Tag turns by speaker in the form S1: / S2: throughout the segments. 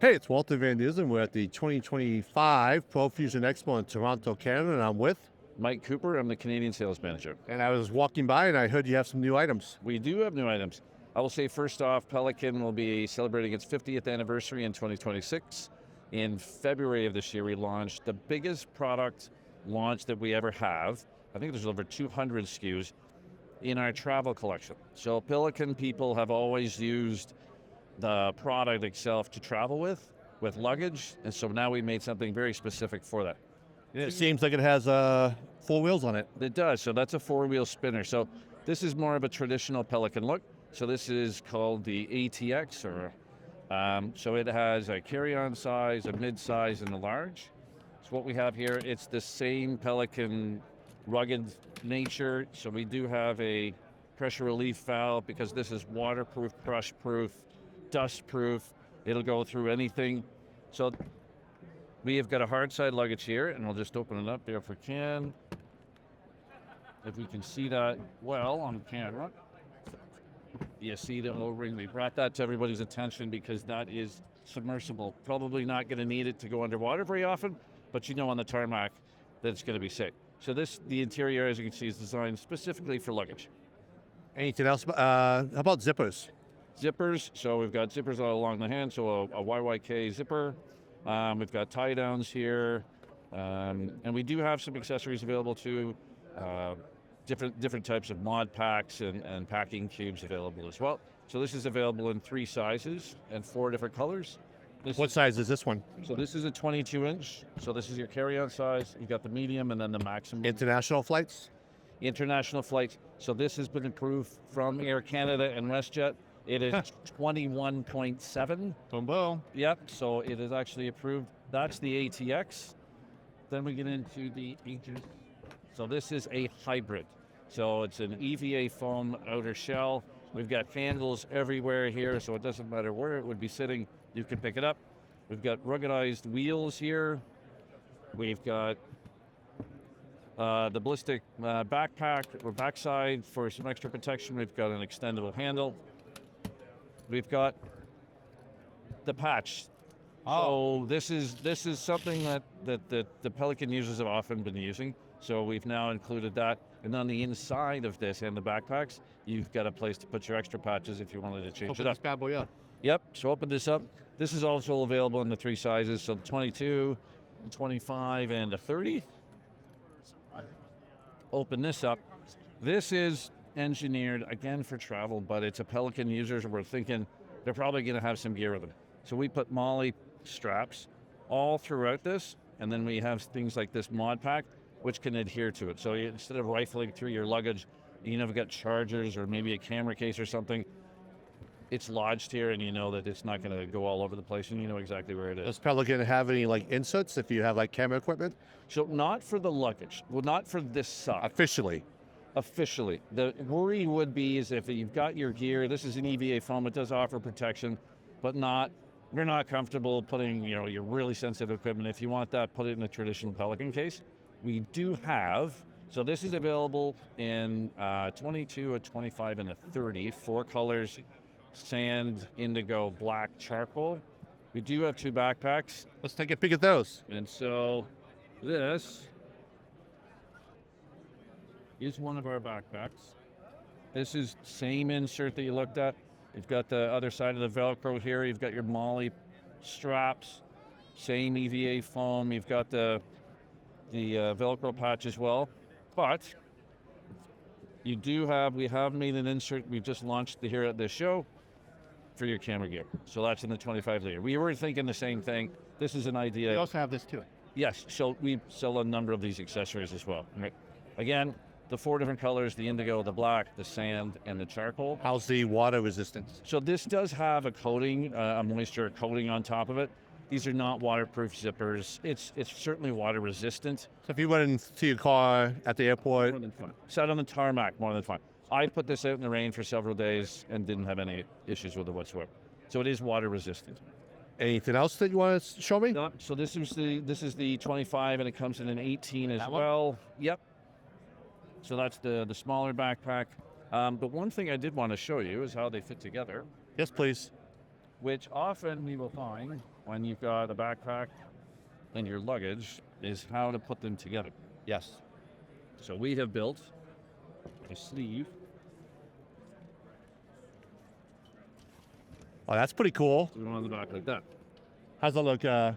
S1: Hey, it's Walter Van Dusen. We're at the 2025 ProFusion Expo in Toronto, Canada, and I'm with.
S2: Mike Cooper, I'm the Canadian sales manager.
S1: And I was walking by and I heard you have some new items.
S2: We do have new items. I will say first off, Pelican will be celebrating its 50th anniversary in 2026. In February of this year, we launched the biggest product launch that we ever have. I think there's over 200 SKUs in our travel collection. So Pelican people have always used the product itself to travel with luggage, and so now we made something very specific for that.
S1: It seems like it has four wheels on it.
S2: It does, so that's a four-wheel spinner. So this is more of a traditional Pelican look. So this is called the ATX, so it has a carry-on size, a mid-size, and a large. So what we have here, it's the same Pelican rugged nature. So we do have a pressure relief valve because this is waterproof, crush-proof, dust-proof. It'll go through anything. So we have got a hard side luggage here, and we'll just open it up there if we can. If we can see that well on camera. You see the O-ring. We brought that to everybody's attention because that is submersible. Probably not going to need it to go underwater very often, but you know on the tarmac that it's going to be safe. So the interior, as you can see, is designed specifically for luggage.
S1: Anything else? How about zippers?
S2: Zippers, so we've got zippers all along the hand, so a YYK zipper. We've got tie downs here, and we do have some accessories available too. Different types of mod packs and packing cubes available as well. So this is available in 3 sizes and 4 different colors.
S1: What size is this one?
S2: So this is a 22-inch. So this is your carry-on size. You've got the medium and then the maximum.
S1: International flights?
S2: International flights. So this has been approved from Air Canada and WestJet. It is 21.7.
S1: Boom, boom.
S2: Yep, so it is actually approved. That's the ATX. Then we get into the Aegis. So this is a hybrid. So it's an EVA foam outer shell. We've got handles everywhere here, so it doesn't matter where it would be sitting, you can pick it up. We've got ruggedized wheels here. We've got the ballistic backpack or backside for some extra protection. We've got an extendable handle. We've got the patch. So this is something that the Pelican users have often been using. So we've now included that. And on the inside of this and the backpacks, you've got a place to put your extra patches if you wanted to change it up.
S1: This bad boy up.
S2: Yep, so open this up. This is also available in the 3 sizes, so the 22, the 25, and the 30. Open this up. This is engineered, again, for travel, but it's a Pelican users, and we're thinking they're probably going to have some gear with them. So we put MOLLE straps all throughout this, and then we have things like this mod pack, which can adhere to it. So instead of rifling through your luggage, you've got chargers or maybe a camera case or something, it's lodged here, and you know that it's not going to go all over the place, and you know exactly where it is.
S1: Does Pelican have any inserts if you have camera equipment?
S2: So not for the luggage. Well, not for this side.
S1: Officially.
S2: The worry would be is if you've got your gear, this is an EVA foam, it does offer protection, but you're not comfortable putting your really sensitive equipment. If you want that, put it in a traditional Pelican case. We do have, so this is available in 22, a 25, and a 30, 4 colors, sand, indigo, black, charcoal. We do have 2 backpacks.
S1: Let's take a peek at those.
S2: And so this is one of our backpacks. This is the same insert that you looked at. You've got the other side of the Velcro here. You've got your MOLLE straps, same EVA foam. You've got the Velcro patch as well. But we have made an insert. We've just launched here at this show for your camera gear. So that's in the 25 liter. We were thinking the same thing. This is an idea.
S1: We also have this too.
S2: Yes, so we sell a number of these accessories as well. Right. Again, the 4 different colors, the indigo, the black, the sand, and the charcoal.
S1: How's the water resistance?
S2: So this does have a coating, a moisture coating on top of it. These are not waterproof zippers. It's certainly water resistant.
S1: So if you went into your car at the airport.
S2: More than fine. Sat on the tarmac, more than fine. I put this out in the rain for several days and didn't have any issues with it whatsoever. So it is water resistant.
S1: Anything else that you want to show me?
S2: No, so this is the 25, and it comes in an 18 as well. Yep. So that's the smaller backpack. But one thing I did want to show you is how they fit together.
S1: Yes, please.
S2: Which often we will find when you've got a backpack and your luggage is how to put them together.
S1: Yes.
S2: So we have built a sleeve.
S1: Oh, that's pretty cool.
S2: So we go on the back like that.
S1: How's that look?
S2: So,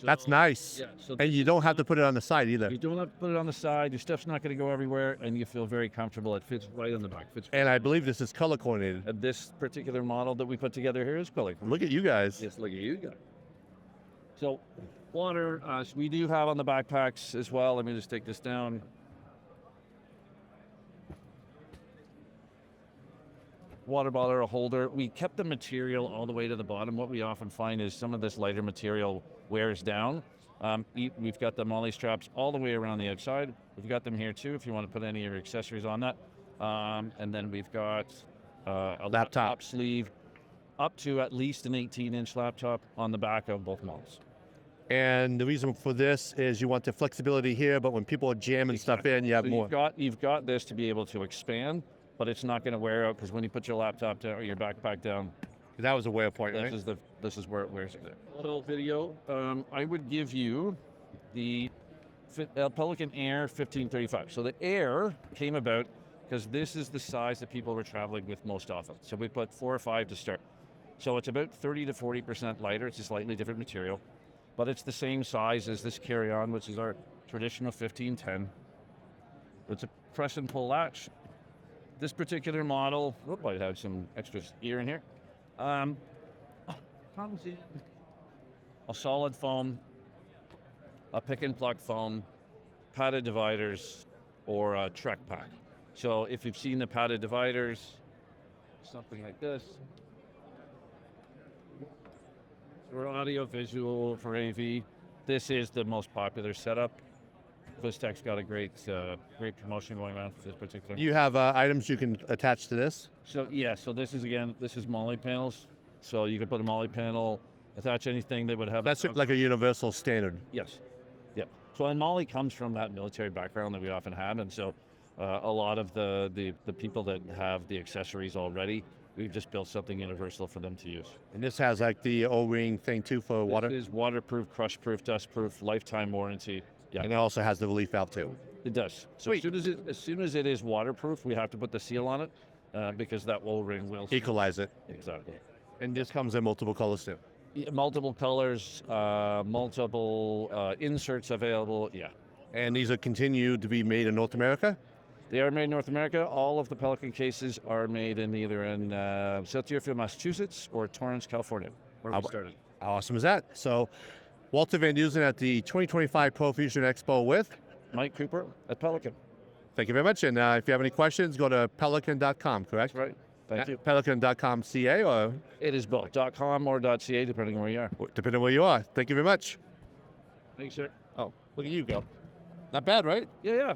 S1: That's nice.
S2: Yeah. So
S1: And you don't have to put it on the side either.
S2: you don't have to put it on the side. Your stuff's not going to go everywhere, and you feel very comfortable. It fits right on the back. Fits.
S1: And I believe this is color coordinated.
S2: And this particular model that we put together here is color.
S1: Look at you guys.
S2: Yes, look at you guys. So water, so we do have on the backpacks as well. Let me just take this down. Water bottle or holder. We kept the material all the way to the bottom. What we often find is some of this lighter material wears down. We've got the MOLLE straps all the way around the outside. We've got them here too if you want to put any of your accessories on that. And then we've got a laptop sleeve up to at least an 18-inch laptop on the back of both models.
S1: And the reason for this is you want the flexibility here, but when people are jamming stuff in, you have
S2: So
S1: more.
S2: You've got this to be able to expand, but it's not going to wear out because when you put your laptop down or your backpack down,
S1: That was a wear point, right?
S2: this is where it wears it. A little video. I would give you the Pelican Air 1535. So the Air came about because this is the size that people were traveling with most often. So we put 4 or 5 to start. So it's about 30 to 40% lighter. It's a slightly different material, but it's the same size as this carry-on, which is our traditional 1510. It's a press and pull latch. This particular model, I have some extra gear in here. Comes in a solid foam, a pick and pluck foam, padded dividers, or a Trek pack. So if you've seen the padded dividers, something like this. For audio visual, for AV, this is the most popular setup. Vistech's got a great promotion going on for this particular.
S1: You have items you can attach to this?
S2: So yeah, so this is MOLLE panels. So you can put a MOLLE panel, attach anything that would have.
S1: That's like a universal standard.
S2: Yes. Yeah. So and MOLLE comes from that military background that we often had, and so a lot of the people that have the accessories already, we've just built something universal for them to use.
S1: And this has like the O-ring thing too for water?
S2: This is waterproof, crush-proof, dust-proof, lifetime warranty. Yeah.
S1: And it also has the relief valve too.
S2: It does. So
S1: Sweet.
S2: as soon as it is waterproof, we have to put the seal on it because that O-ring will
S1: Equalize it.
S2: Exactly.
S1: And this comes in multiple colors too.
S2: Yeah, multiple colors, multiple inserts available. Yeah.
S1: And these are continued to be made in North America?
S2: They are made in North America. All of the Pelican cases are made in either in South Deerfield, Massachusetts, or Torrance, California, where we started.
S1: How awesome is that? So, Walter Van Dusen at the 2025 ProFusion Expo with
S2: Mike Cooper at Pelican.
S1: Thank you very much. And if you have any questions, go to pelican.com, correct?
S2: That's right. Thank you.
S1: Pelican.com CA or
S2: It is both .com or .ca, depending on where you are.
S1: depending on where you are. Thank you very much.
S2: Thanks, sir.
S1: Oh, look at you go. Not bad, right?
S2: Yeah.